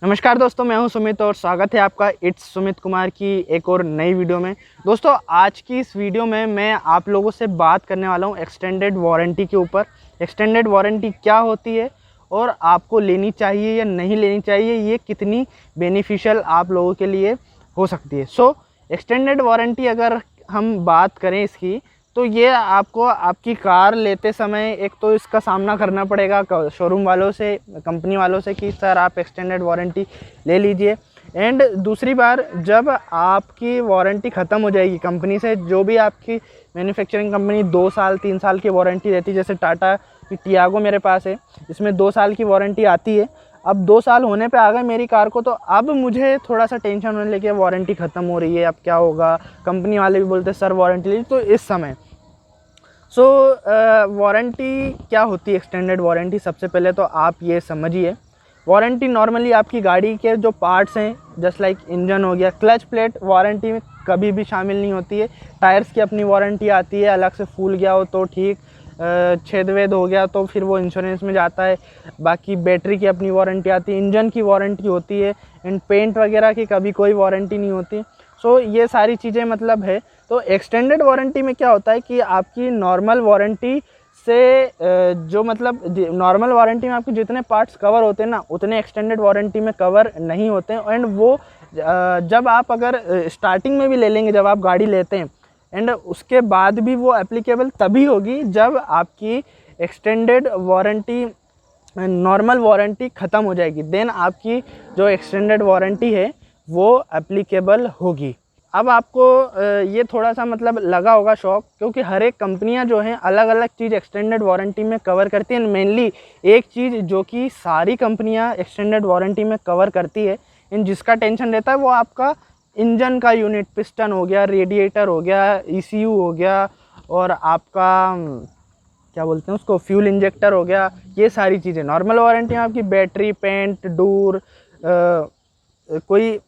नमस्कार दोस्तों, मैं हूं सुमित और स्वागत है आपका इट्स सुमित कुमार की एक और नई वीडियो में। दोस्तों, आज की इस वीडियो में मैं आप लोगों से बात करने वाला हूं एक्सटेंडेड वारंटी के ऊपर। एक्सटेंडेड वारंटी क्या होती है और आपको लेनी चाहिए या नहीं लेनी चाहिए, ये कितनी बेनिफिशियल आप लोगों के लिए हो सकती है। एक्सटेंडेड वारंटी अगर हम बात करें इसकी, तो ये आपको आपकी कार लेते समय एक तो इसका सामना करना पड़ेगा शोरूम वालों से, कंपनी वालों से कि सर आप एक्सटेंडेड वारंटी ले लीजिए। एंड दूसरी बार जब आपकी वारंटी ख़त्म हो जाएगी कंपनी से, जो भी आपकी मैन्युफैक्चरिंग कंपनी 2 साल 3 साल की वारंटी देती है, जैसे टाटा की टियागो मेरे पास है, इसमें 2 साल की वारंटी आती है। अब 2 साल होने पे आ गए मेरी कार को, तो अब मुझे थोड़ा सा टेंशन होने लगी, वारंटी ख़त्म हो रही है, अब क्या होगा। कंपनी वाले भी बोलते सर वारंटी लीजिए। तो इस समय वारंटी क्या होती है, एक्सटेंडेड वारंटी, सबसे पहले तो आप ये समझिए। वारंटी नॉर्मली आपकी गाड़ी के जो पार्ट्स हैं, जस्ट लाइक इंजन हो गया, क्लच प्लेट वारंटी में कभी भी शामिल नहीं होती है। टायर्स की अपनी वारंटी आती है, अलग से फूल गया हो तो ठीक, छेद वेद हो गया तो फिर वो इंश्योरेंस में जाता है। बाकी बैटरी की अपनी वारंटी आती है, इंजन की वारंटी होती है, एंड पेंट वगैरह की कभी कोई वारंटी नहीं होती। ये सारी चीज़ें मतलब है। तो एक्सटेंडेड वारंटी में क्या होता है कि आपकी नॉर्मल वारंटी से जो मतलब नॉर्मल वारंटी में आपके जितने पार्ट्स कवर होते हैं ना, उतने एक्सटेंडेड वारंटी में कवर नहीं होते हैं। एंड वो जब आप अगर स्टार्टिंग में भी ले लेंगे, जब आप गाड़ी लेते हैं, एंड उसके बाद भी वो एप्लीकेबल तभी होगी जब आपकी एक्सटेंडेड वारंटी, नॉर्मल वारंटी ख़त्म हो जाएगी, देन आपकी जो एक्सटेंडेड वारंटी है वो एप्लीकेबल होगी। अब आपको ये थोड़ा सा मतलब लगा होगा शॉक, क्योंकि हर एक कंपनियां जो हैं अलग अलग चीज़ एक्सटेंडेड वारंटी में कवर करती हैं। मेनली एक चीज़ जो कि सारी कंपनियां एक्सटेंडेड वारंटी में कवर करती है, इन जिसका टेंशन रहता है, वो आपका इंजन का यूनिट, पिस्टन हो गया, रेडिएटर हो गया, ECU हो गया, और आपका क्या बोलते हैं उसको, फ्यूल इंजेक्टर हो गया। ये सारी चीज़ें नॉर्मल वारंटी में आपकी बैटरी, पेंट, डोर, कोई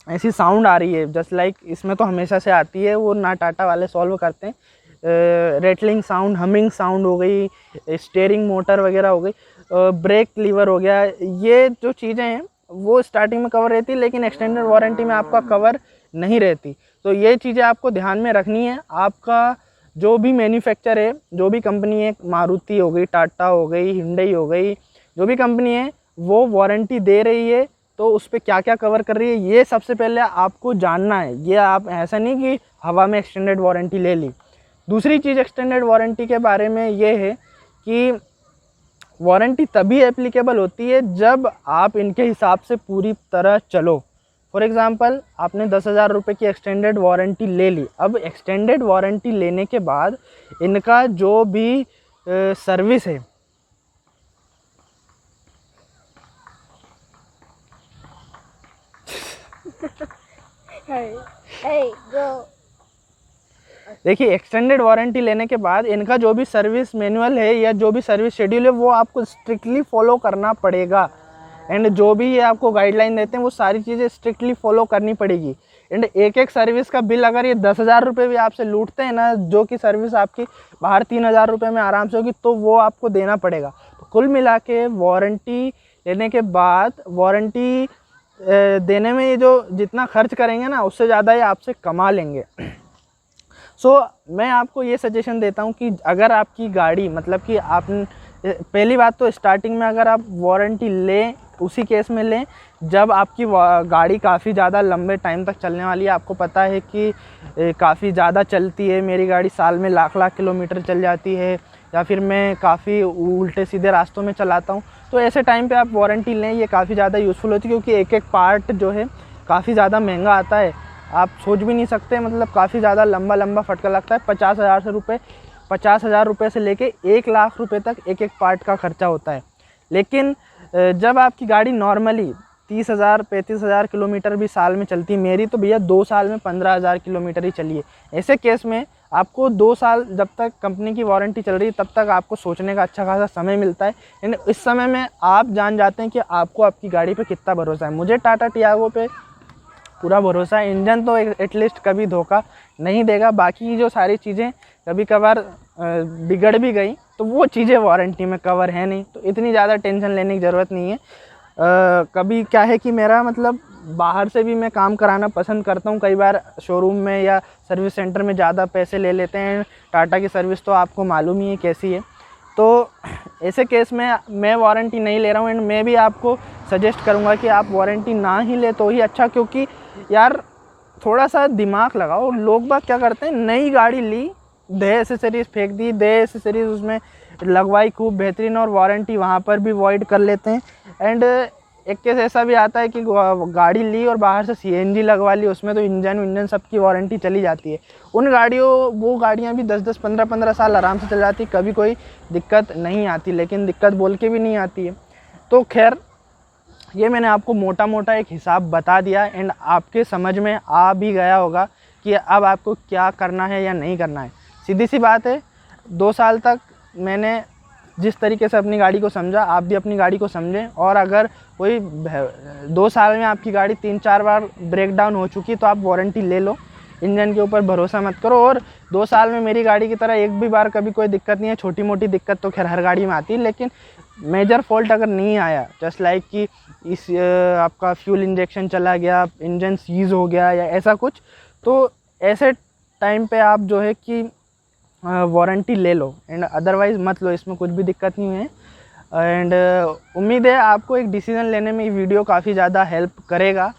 ऐसी साउंड आ रही है जस्ट लाइक इसमें तो हमेशा से आती है, वो ना टाटा वाले सॉल्व करते हैं। रेटलिंग साउंड, हमिंग साउंड हो गई, स्टीयरिंग मोटर वगैरह हो गई, ब्रेक लीवर हो गया, ये जो चीज़ें हैं वो स्टार्टिंग में कवर रहती है, लेकिन एक्सटेंडेड वारंटी में आपका कवर नहीं रहती। तो ये चीज़ें आपको ध्यान में रखनी है। आपका जो भी मैन्युफैक्चर है, जो भी कंपनी है, मारुति हो गई, टाटा हो गई, हिंडई हो गई, जो भी कंपनी है वो वारंटी दे रही है तो उस पर क्या क्या कवर कर रही है, ये सबसे पहले आपको जानना है। ये आप ऐसा नहीं कि हवा में एक्सटेंडेड वारंटी ले ली। दूसरी चीज़ एक्सटेंडेड वारंटी के बारे में ये है कि वारंटी तभी एप्लीकेबल होती है जब आप इनके हिसाब से पूरी तरह चलो। फॉर एग्ज़ाम्पल, आपने 10,000 रुपये की एक्सटेंडेड वारंटी ले ली। अब एक्सटेंडेड वारंटी लेने के बाद इनका जो भी सर्विस है, देखिए, एक्सटेंडेड वारंटी लेने के बाद इनका जो भी सर्विस मैनुअल है या जो भी सर्विस शेड्यूल है वो आपको स्ट्रिक्टली फॉलो करना पड़ेगा। एंड जो भी ये आपको गाइडलाइन देते हैं वो सारी चीज़ें स्ट्रिक्टली फॉलो करनी पड़ेगी। एंड एक एक सर्विस का बिल अगर ये 10,000 रुपये भी आपसे लूटते हैं ना, जो कि सर्विस आपकी बाहर 3,000 रुपये में आराम से होगी, तो वो आपको देना पड़ेगा। तो कुल मिला के वारंटी लेने के बाद, वारंटी देने में ये जो जितना खर्च करेंगे ना, उससे ज़्यादा ये आपसे कमा लेंगे। मैं आपको ये सजेशन देता हूँ कि अगर आपकी गाड़ी, मतलब कि आप, पहली बात तो स्टार्टिंग में अगर आप वारंटी लें, उसी केस में लें जब आपकी गाड़ी काफ़ी ज़्यादा लंबे टाइम तक चलने वाली है। आपको पता है कि काफ़ी ज़्यादा चलती है, मेरी गाड़ी साल में लाख लाख किलोमीटर चल जाती है, या फिर मैं काफ़ी उल्टे सीधे रास्तों में चलाता हूँ। तो ऐसे टाइम पे आप वारंटी लें, ये काफ़ी ज़्यादा यूज़फुल होती है, क्योंकि एक एक पार्ट जो है काफ़ी ज़्यादा महंगा आता है। आप सोच भी नहीं सकते, मतलब काफ़ी ज़्यादा लंबा लंबा फटका लगता है। 50,000 रुपये से लेके 1 लाख रुपए तक एक एक पार्ट का खर्चा होता है। लेकिन जब आपकी गाड़ी नॉर्मली 30,000 35,000 किलोमीटर भी साल में चलती है, मेरी तो भैया 2 साल में 15,000 किलोमीटर ही चली है। ऐसे केस में आपको 2 साल जब तक कंपनी की वारंटी चल रही है, तब तक आपको सोचने का अच्छा खासा समय मिलता है। यानी इस समय में आप जान जाते हैं कि आपको आपकी गाड़ी पे कितना भरोसा है। मुझे टाटा टियागो पे पूरा भरोसा है। इंजन तो एटलीस्ट कभी धोखा नहीं देगा, बाकी जो सारी चीज़ें कभी कभार बिगड़ भी गई तो वो चीज़ें वारंटी में कवर है नहीं, तो इतनी ज़्यादा टेंशन लेने की ज़रूरत नहीं है। कभी क्या है कि मेरा मतलब बाहर से भी मैं काम कराना पसंद करता हूँ। कई बार शोरूम में या सर्विस सेंटर में ज़्यादा पैसे ले लेते हैं। टाटा की सर्विस तो आपको मालूम ही है कैसी है। तो ऐसे केस में मैं वारंटी नहीं ले रहा हूँ एंड मैं भी आपको सजेस्ट करूँगा कि आप वारंटी ना ही ले तो ही अच्छा, क्योंकि यार थोड़ा सा दिमाग लगाओ। लोग बाग क्या करते हैं, नई गाड़ी ली, दे एसेसरीज़ फेंक दी, दे एसेसरीज़ उसमें लगवाई खूब बेहतरीन, और वारंटी वहाँ पर भी वॉइड कर लेते हैं। एंड एक केस ऐसा भी आता है कि गाड़ी ली और बाहर से सीएनजी लगवा ली, उसमें तो इंजन सबकी वारंटी चली जाती है। वो गाड़ियाँ भी 10-10, 15-15 साल आराम से चल जाती, कभी कोई दिक्कत नहीं आती, लेकिन दिक्कत बोल के भी नहीं आती है। तो खैर, ये मैंने आपको मोटा मोटा एक हिसाब बता दिया एंड आपके समझ में आ भी गया होगा कि अब आपको क्या करना है या नहीं करना है। सीधी सी बात है, 2 साल तक मैंने जिस तरीके से अपनी गाड़ी को समझा, आप भी अपनी गाड़ी को समझें। और अगर कोई 2 साल में आपकी गाड़ी 3-4 बार ब्रेक डाउन हो चुकी तो आप वारंटी ले लो, इंजन के ऊपर भरोसा मत करो। और 2 साल में मेरी गाड़ी की तरह एक भी बार कभी कोई दिक्कत नहीं है। छोटी मोटी दिक्कत तो खैर हर गाड़ी में आती है, लेकिन मेजर फॉल्ट अगर नहीं आया, जस्ट लाइक कि इस आपका फ्यूल इंजेक्शन चला गया, इंजन सीज हो गया या ऐसा कुछ, तो ऐसे टाइम पे आप जो है कि वारंटी ले लो एंड अदरवाइज़ मत लो, इसमें कुछ भी दिक्कत नहीं है। एंड उम्मीद है आपको एक डिसीज़न लेने में ये वीडियो काफ़ी ज़्यादा हेल्प करेगा।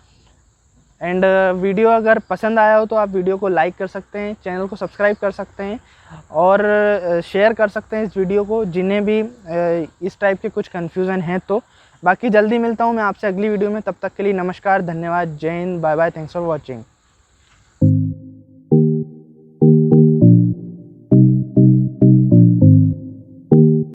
एंड वीडियो अगर पसंद आया हो तो आप वीडियो को लाइक कर सकते हैं, चैनल को सब्सक्राइब कर सकते हैं और शेयर कर सकते हैं इस वीडियो को, जिन्हें भी इस टाइप के कुछ कन्फ्यूज़न हैं। तो बाकी जल्दी मिलता हूँ मैं आपसे अगली वीडियो में, तब तक के लिए नमस्कार, धन्यवाद, जय Hind, bye bye, thanks for watching.